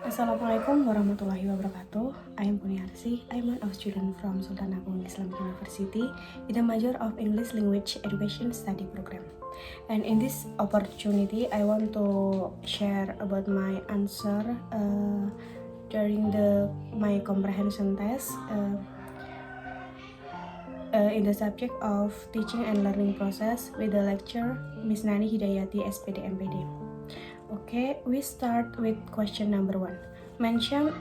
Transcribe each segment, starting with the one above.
Assalamualaikum warahmatullahi wabarakatuh. I am Puniarsi. I am one of student from Sultan Agung Islamic University in the major of English Language Education Study Program. And in this opportunity, I want to share about my answer during my comprehension test in the subject of teaching and learning process with the lecturer Miss Nani Hidayati SPD MPD. Okay, we start with question number 1. Mention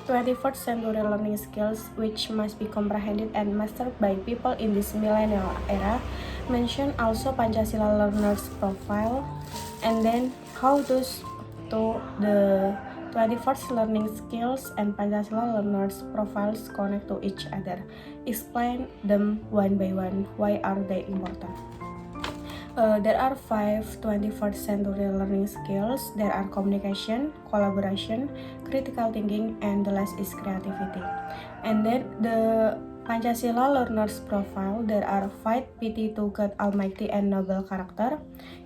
21st century learning skills which must be comprehended and mastered by people in this millennial era. Mention also Pancasila learners profile, and then how those the 21st learning skills and Pancasila learners profiles connect to each other. Explain them one by one. Why are they important? There are 5 21st century learning skills. There are communication, collaboration, critical thinking, and the last is creativity. And then the Pancasila learners profile, there are fight, pity to God almighty and noble character,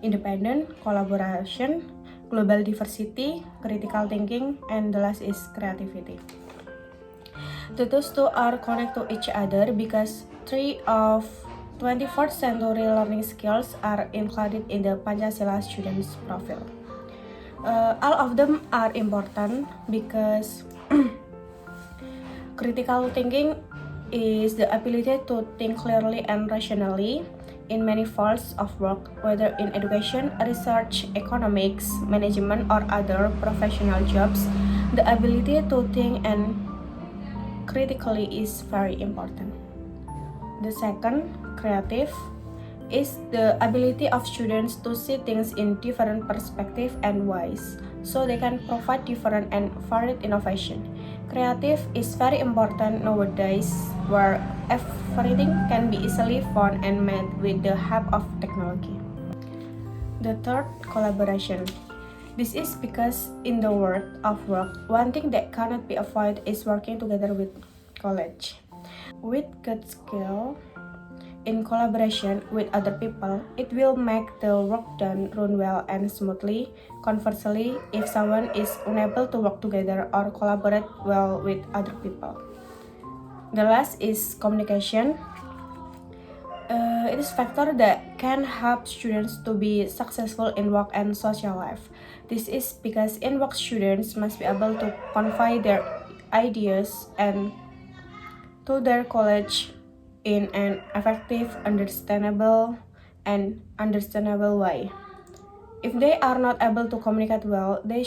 independent, collaboration, global diversity, critical thinking, and the last is creativity. Those two are connected to each other because 3 of 21st century learning skills are included in the Pancasila students profile. All of them are important because critical thinking is the ability to think clearly and rationally in many fields of work, whether in education, research, economics, management, or other professional jobs. The ability to think and critically is very important. The second, creative, is the ability of students to see things in different perspectives and ways, so they can provide different and varied innovation. Creative is very important nowadays, where everything can be easily found and made with the help of technology. The third, collaboration. This is because in the world of work, one thing that cannot be avoided is working together with colleagues. With good skill in collaboration with other people, it will make the work done run well and smoothly. Conversely, if someone is unable to work together or collaborate well with other people. The last is communication. It is a factor that can help students to be successful in work and social life. This is because in work, students must be able to convey their ideas and to their colleagues in an effective, understandable way. If they are not able to communicate well, then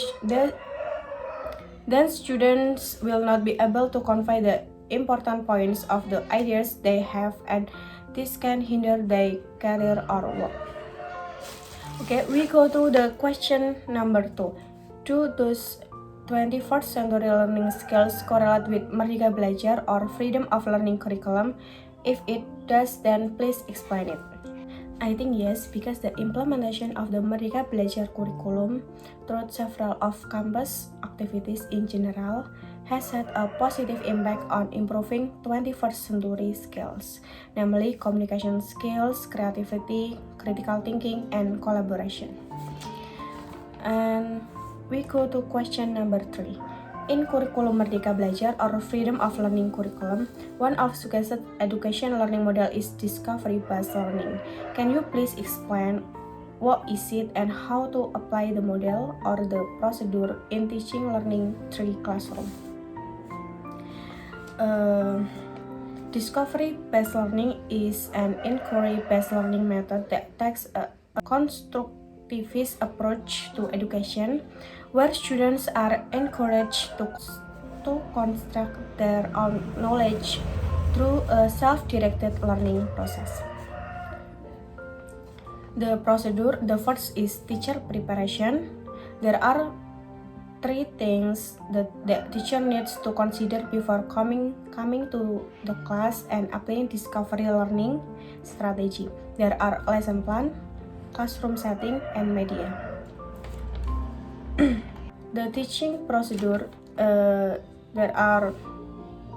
students will not be able to convey the important points of the ideas they have, and this can hinder their career or work. Okay, we go to the question number 2. Do those 21st century learning skills correlate with Merdeka Belajar or freedom of learning curriculum? If it does, then please explain it. I think yes, because the implementation of the Merdeka Belajar curriculum through several off-campus activities in general has had a positive impact on improving 21st century skills, namely communication skills, creativity, critical thinking, and collaboration. And we go to question number 3. In curriculum Merdeka Belajar or freedom of learning curriculum, one of suggested education learning model is discovery-based learning. Can you please explain what is it and how to apply the model or the procedure in teaching learning through classroom? Discovery-based learning is an inquiry-based learning method that takes a constructivist approach to education, where students are encouraged to construct their own knowledge through a self-directed learning process. The procedure, the first is teacher preparation. There are 3 things that the teacher needs to consider before coming to the class and applying discovery learning strategy. There are lesson plan, classroom setting, and media. The teaching procedure, there are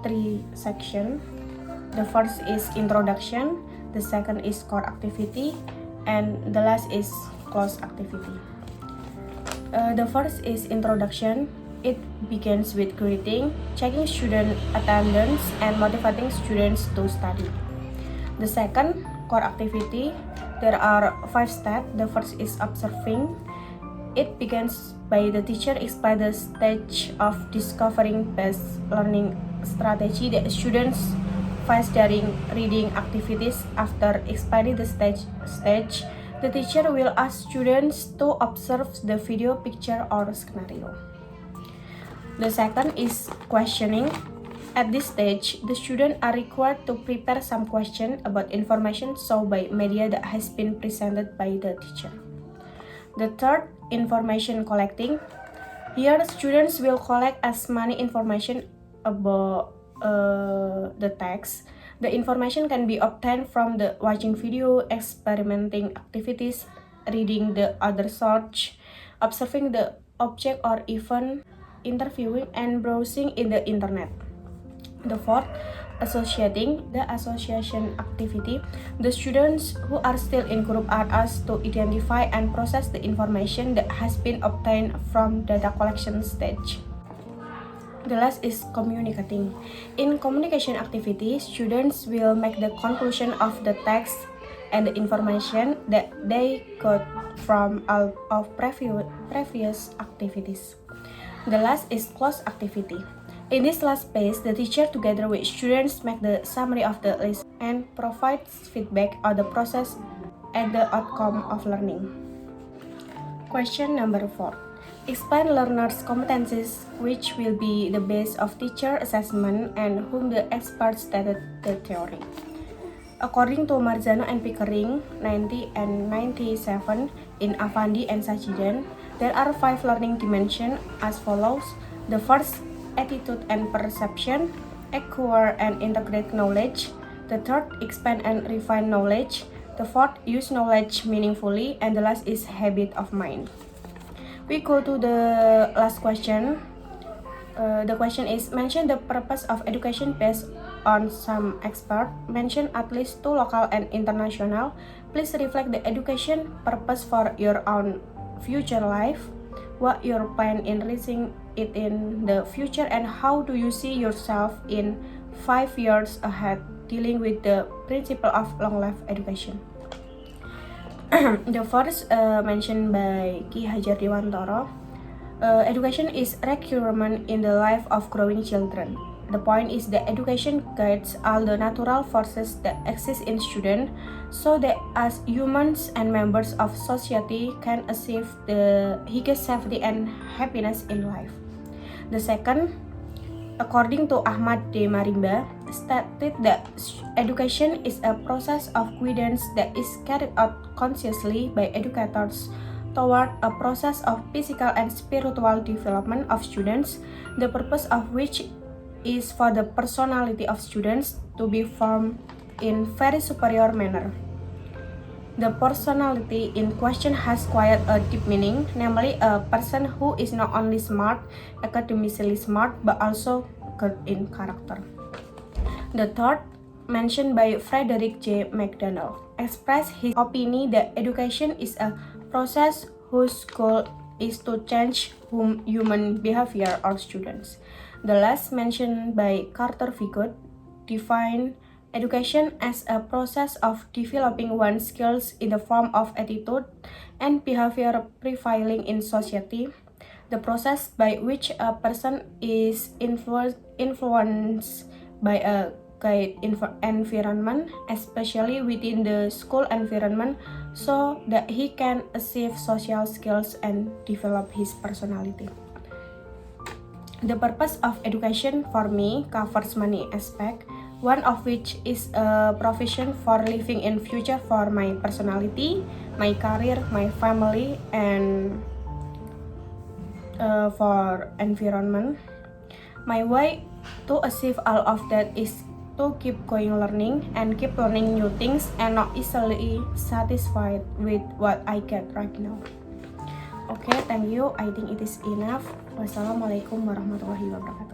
3 sections. The first is introduction, the second is core activity, and the last is close activity. The first is introduction. It begins with greeting, checking student attendance, and motivating students to study. The second, core activity, there are 5 steps. The first is observing. It begins by the teacher explain the stage of discovering best learning strategy that students face during reading activities. After explaining the stage, the teacher will ask students to observe the video, picture, or scenario. The second is questioning. At this stage, the students are required to prepare some question about information shown by media that has been presented by the teacher. The third, information collecting. Here, students will collect as many information about the text. The information can be obtained from the watching video, experimenting activities, reading the other source, observing the object or even interviewing and browsing in the internet. The fourth, associating, the association activity. The students who are still in group are asked to identify and process the information that has been obtained from data collection stage. The last is communicating. In communication activity, students will make the conclusion of the text and the information that they got from all of previous activities. The last is close activity. In this last phase, the teacher together with students make the summary of the lesson and provides feedback on the process and the outcome of learning. Question number 4. Explain learners' competencies, which will be the base of teacher assessment and whom the experts stated the theory. According to Marzano and Pickering, 90 and 97, in Avandi and Sajidan, there are 5 learning dimensions as follows. The first, attitude and perception, acquire and integrate knowledge. The third, expand and refine knowledge. The fourth, use knowledge meaningfully. And the last is habit of mind. We go to the last question. The question is, mention the purpose of education based on some expert. Mention at least 2 local and international. Please reflect the education purpose for your own future life. What your plan in reaching it in the future, and how do you see yourself in 5 years ahead, dealing with the principle of long life education. The first mentioned by Ki Hajar Dewantara, education is requirement in the life of growing children. The point is that education guides all the natural forces that exist in students, so that as humans and members of society can achieve the highest safety and happiness in life. The second, according to Ahmad D. Marimba, stated that education is a process of guidance that is carried out consciously by educators toward a process of physical and spiritual development of students, the purpose of which is for the personality of students to be formed in very superior manner. The personality in question has quite a deep meaning, namely a person who is not only smart, academically smart, but also good in character. The third, mentioned by Frederick J. McDonald, expressed his opinion that education is a process whose goal is to change human behavior of students. The last, mentioned by Carter Vigot, defined education as a process of developing one's skills in the form of attitude and behavior prevailing in society, the process by which a person is influenced by a guide environment, especially within the school environment, so that he can achieve social skills and develop his personality. The purpose of education for me covers many aspects, one of which is a provision for living in future for my personality, my career, my family, and for environment. My way to achieve all of that is to keep going learning and keep learning new things and not easily satisfied with what I get right now. Okay, thank you. I think it is enough. Wassalamualaikum warahmatullahi wabarakatuh.